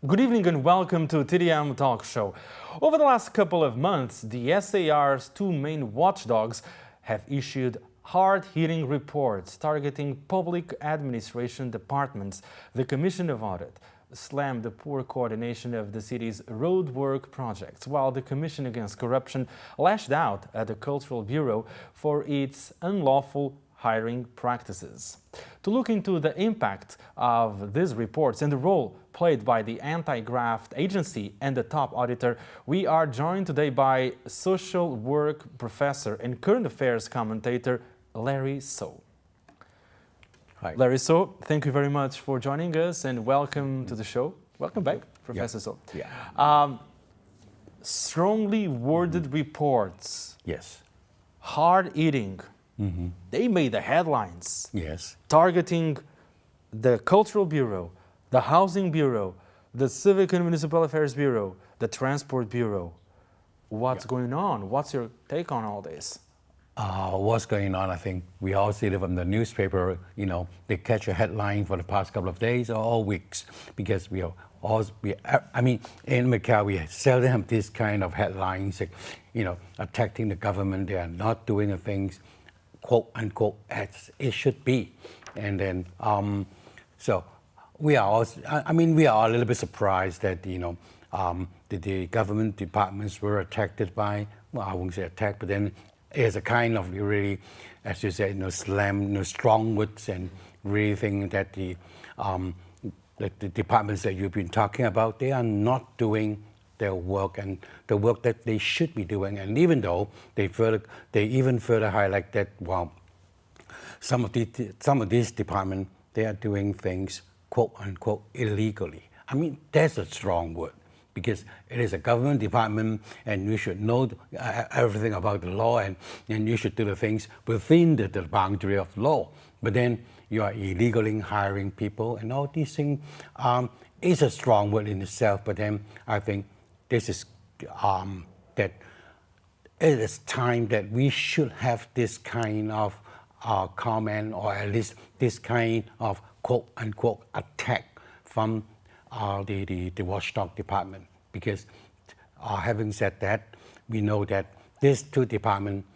Good evening and welcome to TDM Talk Show. Over the last couple of months, the SAR's two main watchdogs have issued hard-hitting reports targeting public administration departments. The Commission of Audit slammed the poor coordination of the city's roadwork projects, while the Commission Against Corruption lashed out at the Cultural Bureau for its unlawful hiring practices. To look into the impact of these reports and the role played by the anti-graft agency and the top auditor, we are joined today by social work professor and current affairs commentator Larry So. Hi. Larry So, thank you very much for joining us and welcome to the show. Welcome back, Professor So. Yeah. Strongly worded reports. Yes. Hard eating. They made the headlines. Yes. Targeting the Cultural Bureau, the Housing Bureau, the Civic and Municipal Affairs Bureau, the Transport Bureau. What's going on? What's your take on all this? What's going on? I think we all see it from the newspaper. You know, they catch a headline for the past couple of days or all weeks because in Macau, we seldom have this kind of headlines, attacking the government. They are not doing the things, quote unquote, as it should be. And then, so we are also, we are a little bit surprised that, the government departments were attacked by, well, I won't say attacked, but then it's a kind of really, as you said, slam, strong words and really think that the departments that you've been talking about, they are not doing their work and the work that they should be doing. And even though they even further highlight that, well, some of these departments, they are doing things, quote unquote, illegally. I mean, that's a strong word because it is a government department and you should know everything about the law and you should do the things within the boundary of law. But then you are illegally hiring people and all these things is a strong word in itself. But then I think this is that it is time that we should have this kind of comment or at least this kind of quote unquote attack from the watchdog department, because having said that, we know that these two departments,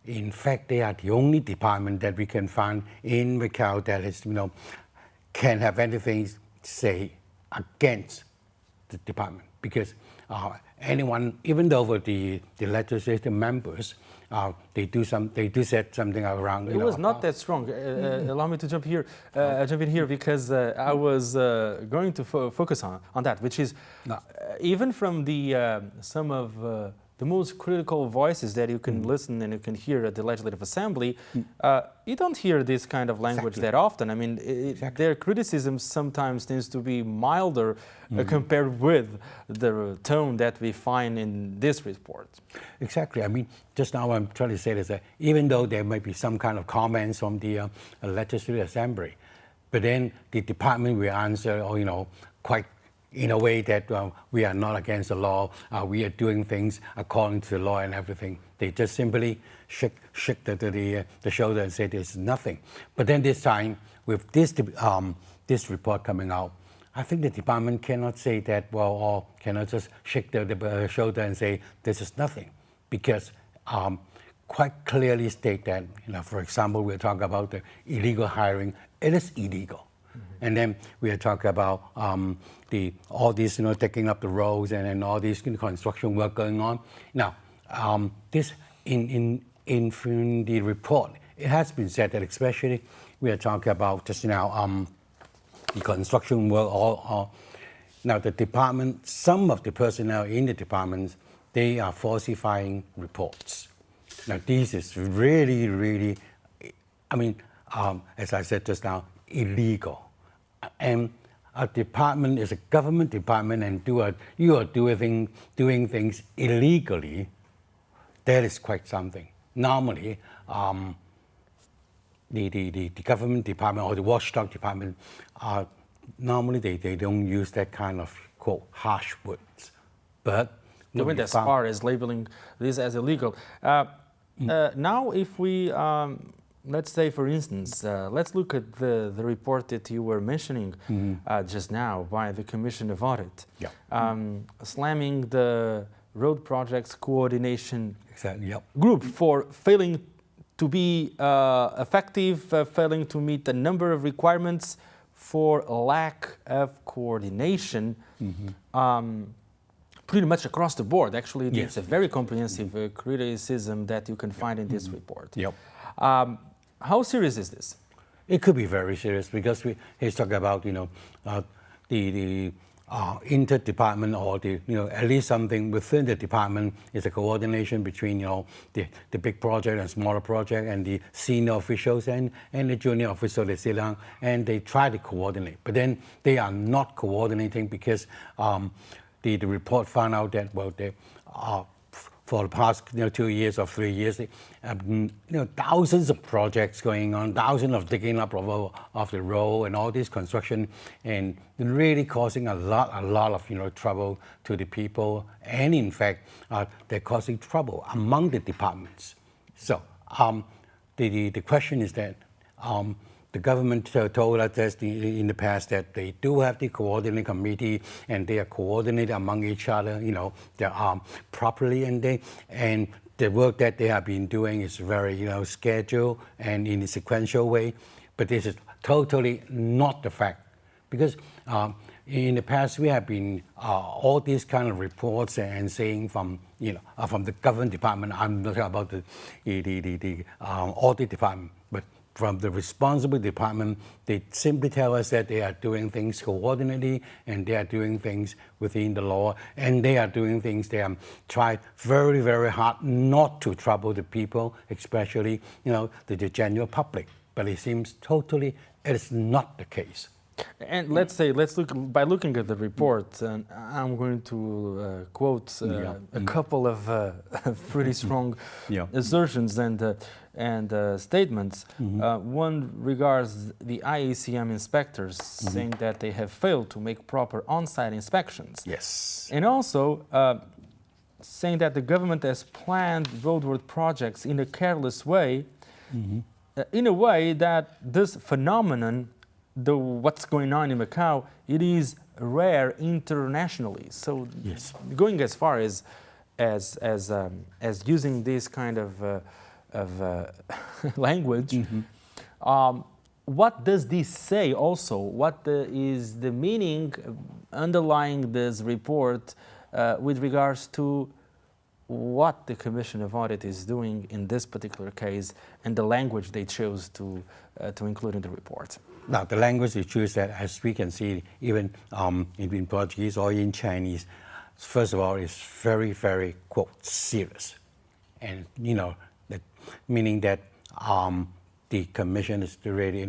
in fact, they are the only department that we can find in Macau that is, can have anything to say against the department, because anyone, even though the legislative members, they do set something around. It was not that strong. Allow me to jump in here because I was going to focus on that, which is even from the some of the most critical voices that you can listen and you can hear at the Legislative Assembly, you don't hear this kind of language that often. I mean, their criticism sometimes tends to be milder compared with the tone that we find in this report. Exactly. I mean, just now I'm trying to say this, that even though there might be some kind of comments from the Legislative Assembly, but then the department will answer, quite in a way that we are not against the law, we are doing things according to the law and everything. They just simply shake the shoulder and say there's nothing. But then this time, with this report coming out, I think the department cannot say that, or cannot just shake the shoulder and say this is nothing, because quite clearly state that, for example, we're talking about the illegal hiring, it is illegal. And then we are talking about all these, taking up the roads and all these construction work going on. Now, this in the report, it has been said that especially we are talking about just now the construction work. Now the department, some of the personnel in the departments, they are falsifying reports. Now this is really, really, as I said just now, illegal. And a department is a government department, and you are doing things illegally. That is quite something. Normally, the government department or the watchdog department, normally they don't use that kind of quote harsh words. But they went as far as labeling this as illegal. Now, if we let's say, for instance, let's look at the report that you were mentioning just now by the Commission of Audit, slamming the road projects coordination group for failing to be effective, failing to meet a number of requirements for lack of coordination. Pretty much across the board. Actually, it's a very comprehensive criticism that you can find in this report. How serious is this? It could be very serious because he's talking about the interdepartment or at least something within the department is a coordination between the big project and smaller project, and the senior officials and the junior officials. They sit down and they try to coordinate, but then they are not coordinating because the report found out that for the past 2 years or 3 years, thousands of projects going on, thousands of digging up of the road and all this construction, and really causing a lot of trouble to the people, and in fact they're causing trouble among the departments. So the question is that the government told us in the past that they do have the coordinating committee and they are coordinated among each other, properly, and the work that they have been doing is very, scheduled and in a sequential way. But this is totally not the fact, because in the past we have been all these kind of reports and saying from the government department. I'm not talking about the audit department, but from the responsible department, they simply tell us that they are doing things coordinately and they are doing things within the law, and they are doing things, they have tried very, very hard not to trouble the people, especially the general public. But it seems totally it is not the case. And let's look by looking at the report, and I'm going to quote a couple of pretty strong assertions and statements. One regards the IACM inspectors, saying that they have failed to make proper on-site inspections. Yes. And also saying that the government has planned roadwork projects in a careless way, in a way that this phenomenon, what's going on in Macau, it is rare internationally. So going as far as using this kind of language, what does this say also? What is the meaning underlying this report with regards to what the Commission of Audit is doing in this particular case and the language they chose to include in the report? Now, the language they choose, that, as we can see, even in Portuguese or in Chinese, first of all, is very, very, quote, serious. And, that meaning that the Commission is really,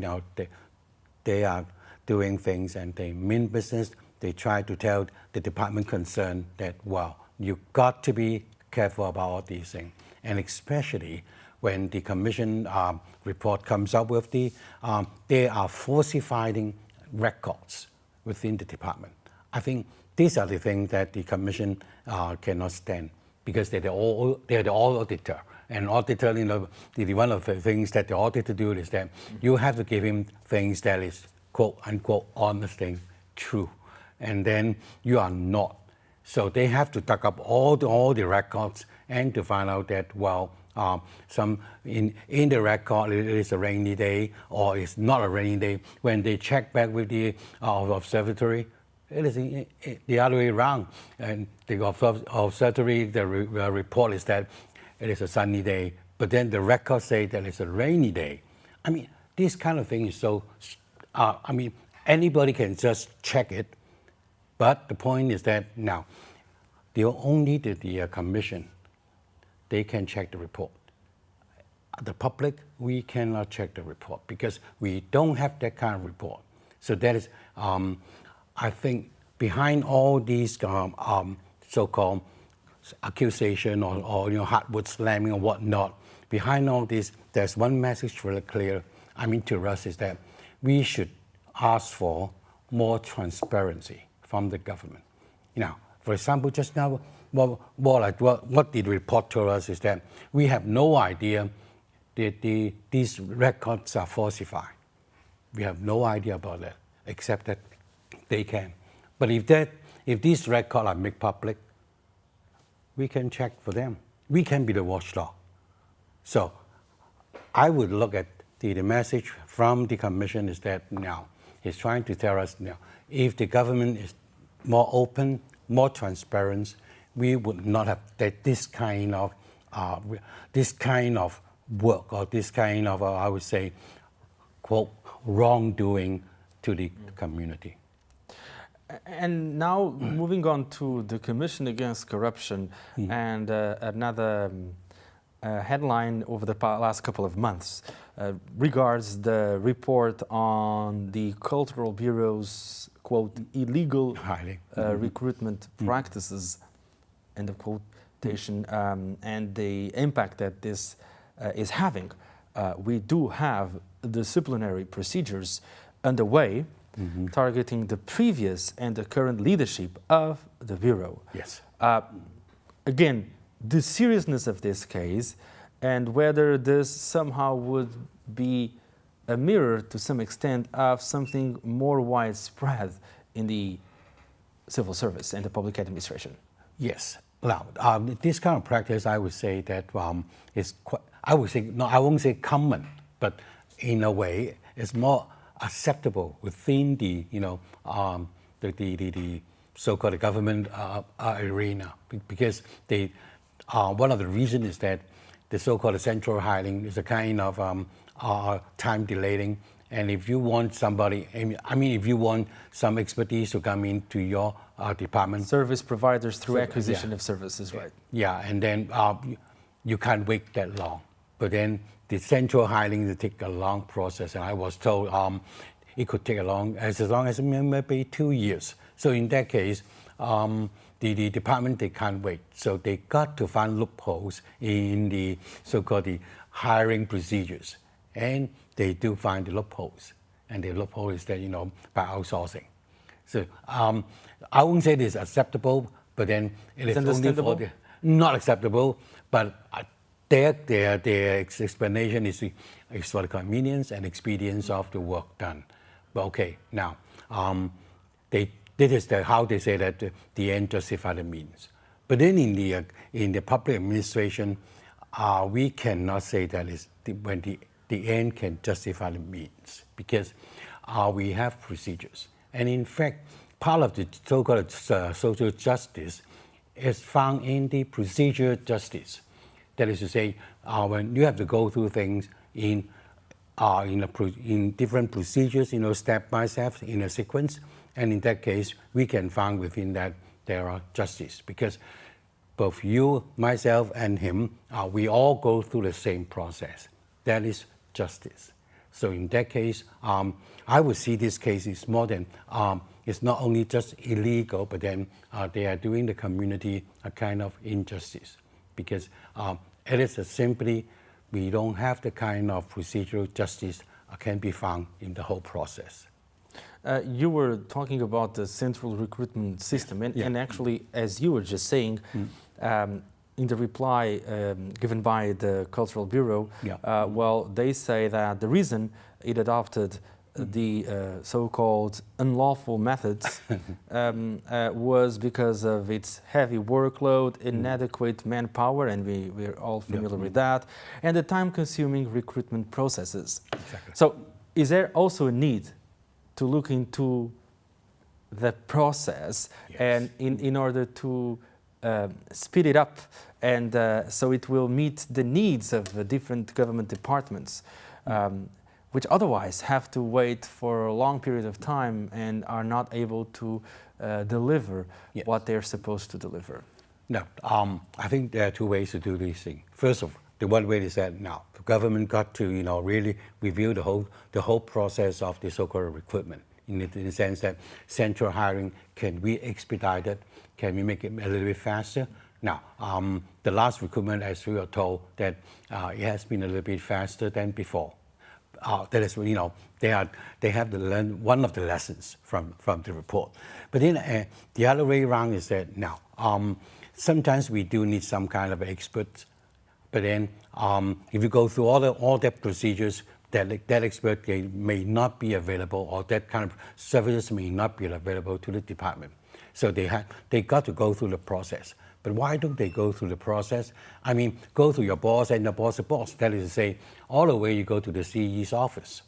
they are doing things and they mean business. They try to tell the department concerned that, well, you got to be careful about all these things. And especially when the Commission report comes up with they are falsifying records within the department. I think these are the things that the Commission cannot stand, because they're the auditor. And auditor, one of the things that the auditor do is that you have to give him things that is quote unquote honest and true, and then you are not. So they have to dug up all the records and to find out that, well, some in the record it is a rainy day or it's not a rainy day. When they check back with the observatory, it is the other way around. And the observatory, the report is that it is a sunny day, but then the records say that it's a rainy day. I mean, this kind of thing is so, anybody can just check it. But the point is that now, only the Commission, they can check the report. The public, we cannot check the report because we don't have that kind of report. So that is, I think, behind all these so-called accusation or hardwood slamming or whatnot, behind all this, there's one message really clear. To us is that we should ask for more transparency from the government. For example, just now, what the report told us is that we have no idea these records are falsified. We have no idea about that, except that they can. But if these records are made public, we can check for them. We can be the watchdog. So I would look at the message from the Commission is that now he's trying to tell us now, if the government is more open, more transparent, we would not have this kind of work or this kind of, I would say, quote, wrongdoing to the community. And now moving on to the Commission Against Corruption and another headline over the last couple of months regards the report on the Cultural Bureau's, quote, illegal recruitment practices, end of quotation, and the impact that this is having. We do have disciplinary procedures underway targeting the previous and the current leadership of the Bureau. Yes. Again, the seriousness of this case and whether this somehow would be a mirror to some extent of something more widespread in the civil service and the public administration. Yes. Now, this kind of practice, I would say that is quite, I won't say common, but in a way, it's more acceptable within the, the so-called government arena, because they, one of the reasons is that the so-called central hiring is a kind of time delaying. And if you want somebody, I mean, if you want some expertise to come into your department. Service providers through acquisition of services, right? Yeah, and then you can't wait that long. But then the central hiring will take a long process. And I was told it could take as long as maybe 2 years. So in that case, the department, they can't wait. So they got to find loopholes in the so-called the hiring procedures. And they do find the loopholes. And the loophole is that, by outsourcing. So I won't say this is acceptable, but then it is only for the, not acceptable, but their explanation is for the convenience and expedience of the work done. But okay, now, this is how they say that the end justifies the means. But then in the public administration, we cannot say that is when the end can justify the means, because we have procedures. And in fact, part of the so-called social justice is found in the procedure justice. That is to say, when you have to go through things in different procedures, step by step, in a sequence, and in that case, we can find within that there are justice, because both you, myself, and him, we all go through the same process. That is justice. So in that case, I would see this case is more than, it's not only just illegal, but then they are doing the community a kind of injustice, because it is simply, we don't have the kind of procedural justice can be found in the whole process. You were talking about the central recruitment system, and actually, as you were just saying, in the reply given by the Cultural Bureau, well, they say that the reason it adopted the so-called unlawful methods was because of its heavy workload, inadequate manpower, and we're all familiar with that, and the time-consuming recruitment processes. Exactly. So is there also a need to look into the process and in order to speed it up, and so it will meet the needs of different government departments, which otherwise have to wait for a long period of time and are not able to deliver what they're supposed to deliver? No, I think there are two ways to do this thing. First of all, the one way is that now the government got to really review the whole process of the so-called recruitment, in the sense that central hiring, can we expedite it? Can we make it a little bit faster? Now, the last recruitment, as we were told, that it has been a little bit faster than before. That is, they have to learn one of the lessons from the report. But then the other way around is that now, sometimes we do need some kind of experts But then if you go through all the procedures, that expert may not be available, or that kind of services may not be available to the department. So they got to go through the process. But why don't they go through the process? I mean, go through your boss and your boss's boss. That is to say, all the way you go to the CE's office.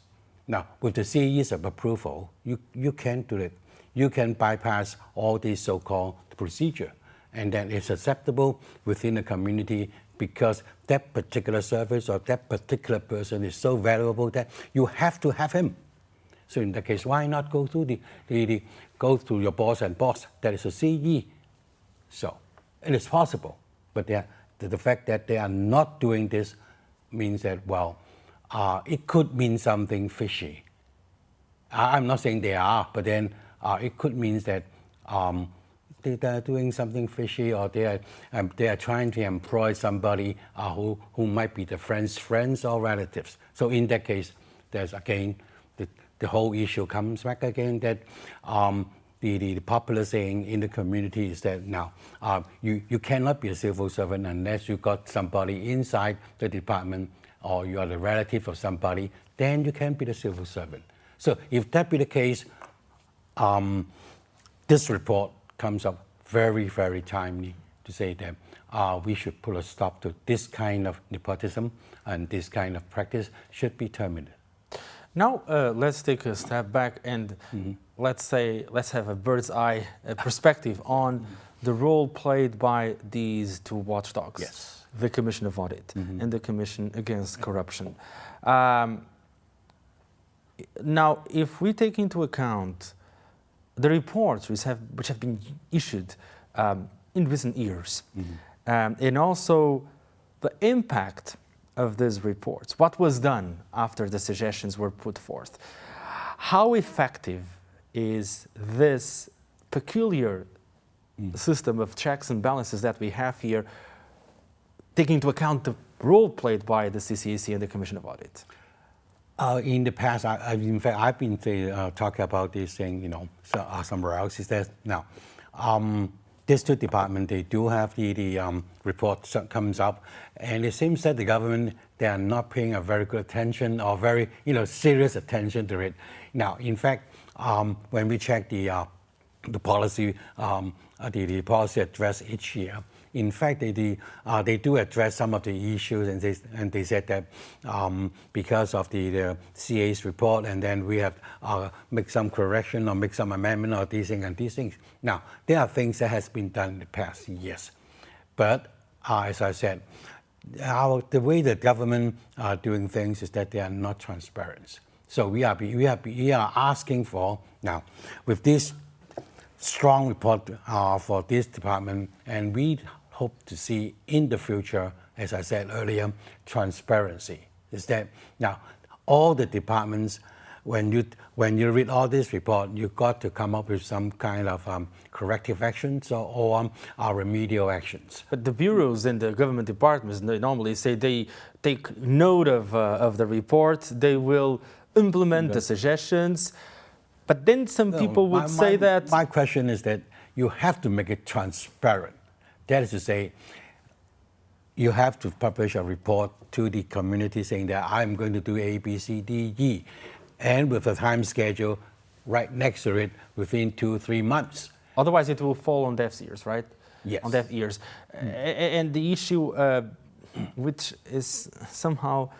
Now, with the CE's approval, you can do it. You can bypass all these so-called procedure, and then it's acceptable within the community because that particular service or that particular person is so valuable that you have to have him. So in that case, why not go through go through your boss and boss? That is a CE. So it is possible, but the fact that they are not doing this means that, well, it could mean something fishy. I'm not saying they are, but then it could mean that they are doing something fishy, or they are trying to employ somebody who might be the friends or relatives. So in that case, there's again the whole issue comes back again that the popular saying in the community is that now you cannot be a civil servant unless you got somebody inside the department or you are the relative of somebody, then you can be the civil servant. So if that be the case, this report comes up very, very timely to say that we should put a stop to this kind of nepotism, and this kind of practice should be terminated. Now let's take a step back and let's have a bird's eye perspective on the role played by these two watchdogs. Yes. The Commission of Audit and the Commission Against Corruption. Now, if we take into account the reports which have been issued in recent years, and also the impact of these reports, what was done after the suggestions were put forth, how effective is this peculiar system of checks and balances that we have here, taking into account the role played by the CCAC and the Commission of Audit? In the past, in fact, I've been talking about this thing, somewhere else. Is that now, district department, they do have the report comes up, and it seems that the government, they are not paying a very good attention or very serious attention to it. Now, in fact, when we check the policy, the policy address each year, in fact, they do address some of the issues, and they said that because of the CA's report, and then we have make some correction or make some amendment or these things and these things. Now, there are things that has been done in the past, yes, but as I said, the way the government are doing things is that they are not transparent. So we are asking for now with this strong report for this department, and we hope to see in the future, as I said earlier, transparency. Is that now all the departments, when you read all this report, you got to come up with some kind of corrective actions or remedial actions. But the bureaus and the government departments, they normally say they take note of the report, they will implement the suggestions. But then some people would say that... My question is that you have to make it transparent. That is to say, you have to publish a report to the community saying that I'm going to do A, B, C, D, E, and with a time schedule right next to it within 2-3 months. Otherwise, it will fall on deaf ears, right? Yes. On deaf ears. And the issue, which is somehow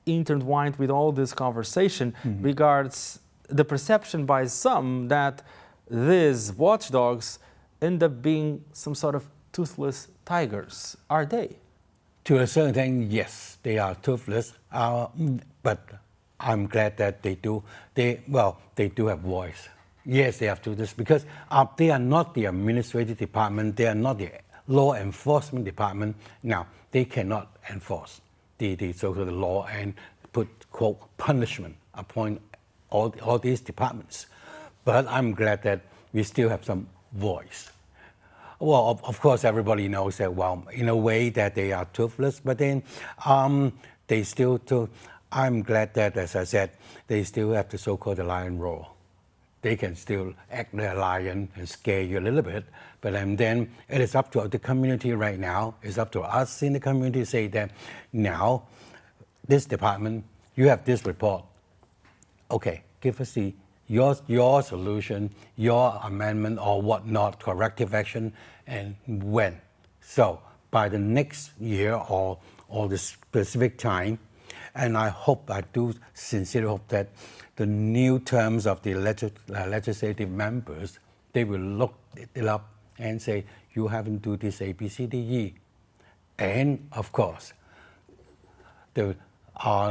intertwined with all this conversation, regards the perception by some that these watchdogs end up being some sort of toothless tigers. Are they? To a certain extent, yes, they are toothless, but I'm glad that they do have voice. Yes, they have toothless because they are not the administrative department, they are not the law enforcement department. Now, they cannot enforce the so-called law and put, quote, punishment upon all these departments. But I'm glad that we still have some voice. Well, of course, everybody knows that, well, in a way that they are toothless, but then they still, I'm glad that, as I said, they still have the so-called lion roar. they can still act like a lion and scare you a little bit. But then it is up to the community right now. It's up to us in the community to say that now, this department, you have this report. Okay, give us your solution, your amendment or whatnot, corrective action, and when. So by the next year or the specific time, and I do sincerely hope that the new terms of the legislative members, they will look it up and say, you haven't do this A, B, C, D, E. And of course, the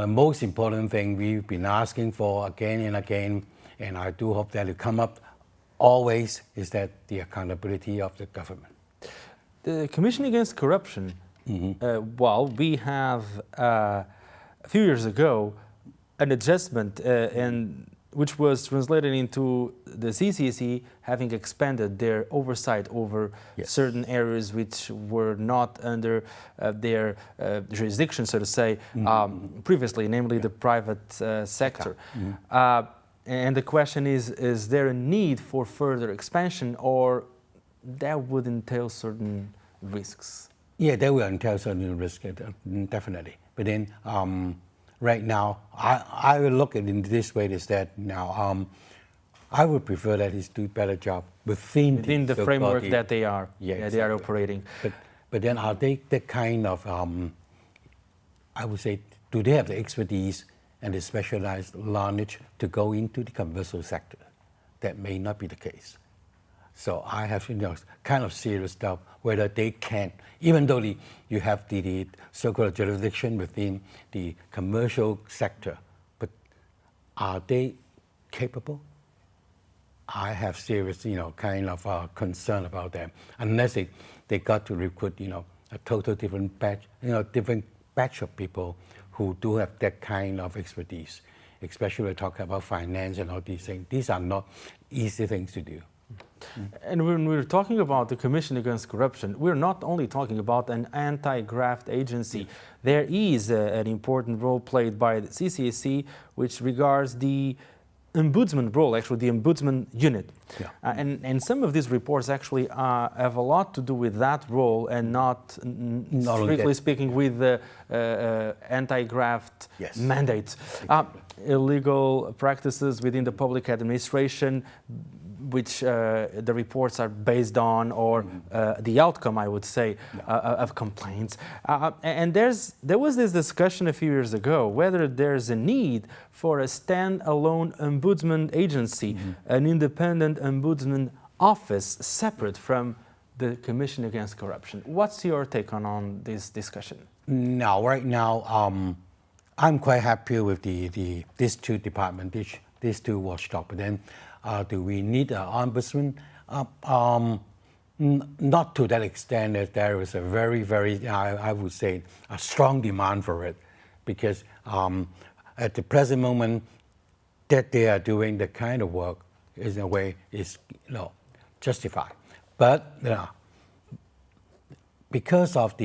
most important thing we've been asking for again and again, and I do hope that it come up always, is that the accountability of the government. The Commission Against Corruption, well, we have a few years ago an adjustment which was translated into the CCC having expanded their oversight over certain areas which were not under their jurisdiction, so to say, previously, namely the private sector. And the question is there a need for further expansion, or that would entail certain risks? Yeah, that will entail certain risks, definitely. But then right now, I will look at it in this way, is that now I would prefer that he's do a better job within the framework that they are, they are operating. But then are they the kind of, I would say, do they have the expertise and the specialized knowledge to go into the commercial sector? That may not be the case. So I have kind of serious doubt whether they can, even though you have the so-called jurisdiction within the commercial sector, but are they capable? I have serious, kind of concern about them, unless they got to recruit, a total different batch, different batch of people who do have that kind of expertise, especially when we talk about finance and all these things. These are not easy things to do. And when we're talking about the Commission Against Corruption, we're not only talking about an anti-graft agency. There is an important role played by the CCAC, which regards the ombudsman role, actually the ombudsman unit. And some of these reports actually have a lot to do with that role and not strictly speaking with the anti-graft mandate. Illegal practices within the public administration, which the reports are based on, or the outcome, I would say, of complaints. And there was this discussion a few years ago whether there's a need for a stand-alone ombudsman agency, an independent ombudsman office separate from the Commission Against Corruption. What's your take on this discussion? Now, right now, I'm quite happy with these two departments, these two watchdogs. But then, do we need an ombudsman? Not to that extent that there is a very, very, I would say, a strong demand for it, because at the present moment that they are doing the kind of work in a way is justified. But because of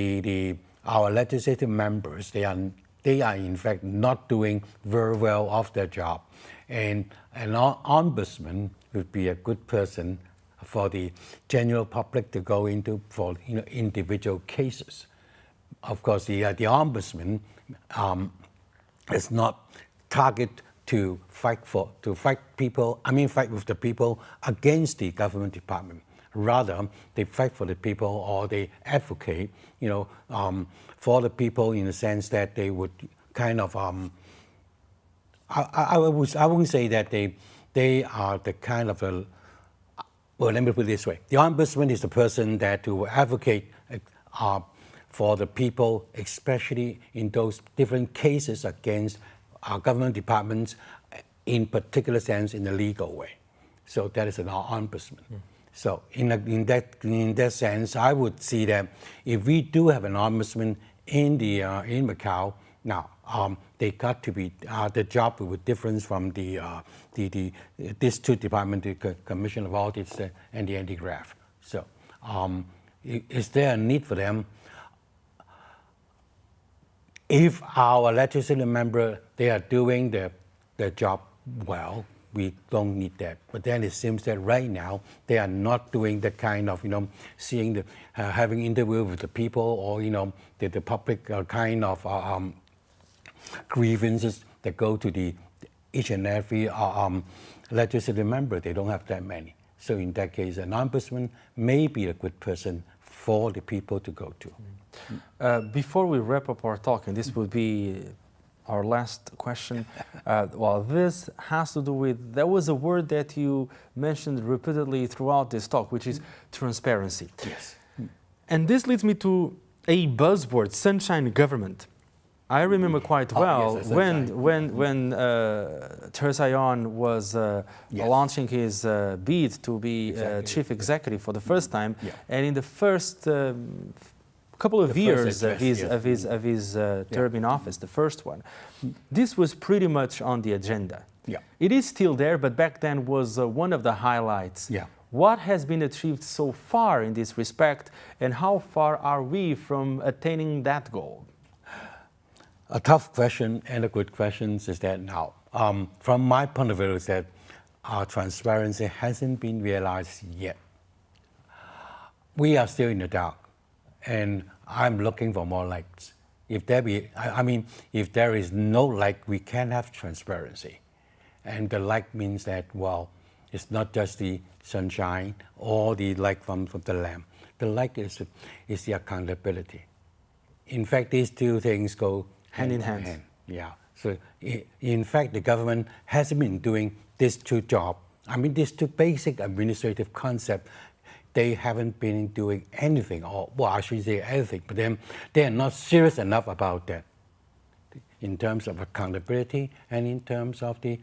our legislative members, they are in fact not doing very well of their job. And an ombudsman would be a good person for the general public to go into for individual cases. Of course, the ombudsman is not targeted to fight with the people against the government department. Rather, they fight for the people, or they advocate, for the people, in the sense that they would kind of I wouldn't say that they are the kind of well, let me put it this way. The ombudsman is the person that will advocate for the people, especially in those different cases against our government departments, in particular sense, in a legal way. So that is an ombudsman. So in that sense, I would see that if we do have an ombudsman in Macau now, they got to be the job will be different from these two departments, the Commission of Audits and the anti-graft. So, is there a need for them? If our legislative member, they are doing their job well, we don't need that. But then it seems that right now they are not doing the kind of, seeing the, having interview with the people, or, the public kind of grievances that go to the each and every legislative member. They don't have that many. So in that case, an ombudsman may be a good person for the people to go to. Before we wrap up our talk, and this would be our last question, well, this has to do with, there was a word that you mentioned repeatedly throughout this talk, which is transparency. Yes. And this leads me to a buzzword, sunshine government. I remember quite well when Tersayon was launching his bid to be chief executive for the first time, and in the first couple of years of his term in office, the first one, this was pretty much on the agenda. It is still there, but back then was one of the highlights. What has been achieved so far in this respect, and how far are we from attaining that goal? A tough question and a good question is that now, from my point of view, is that our transparency hasn't been realized yet. We are still in the dark, and I'm looking for more lights. If there is no light, we can't have transparency. And the light means that, well, it's not just the sunshine or the light from the lamp. The light is the accountability. In fact, these two things go hand in hand. Yeah. So in fact, the government hasn't been doing these two jobs. These two basic administrative concepts, they haven't been doing anything, or, well, I shouldn't say anything, but then they are not serious enough about that in terms of accountability and in terms of the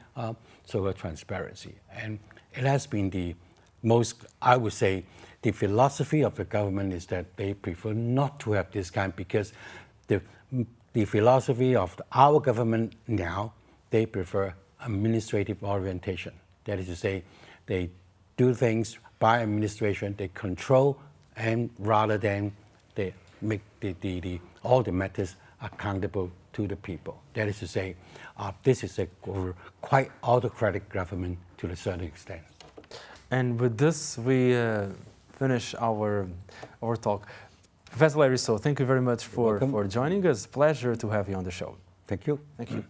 so-called transparency. And it has been the most, I would say, the philosophy of the government is that they prefer not to have this kind, because the philosophy of our government now, they prefer administrative orientation. That is to say, they do things by administration, they control, and rather than they make all the matters accountable to the people. That is to say, this is a quite autocratic government to a certain extent. And with this, we finish our talk. Professor Larry So, thank you very much for joining us. Pleasure to have you on the show. Thank you. Thank you.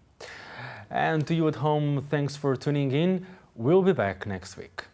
And to you at home, thanks for tuning in. We'll be back next week.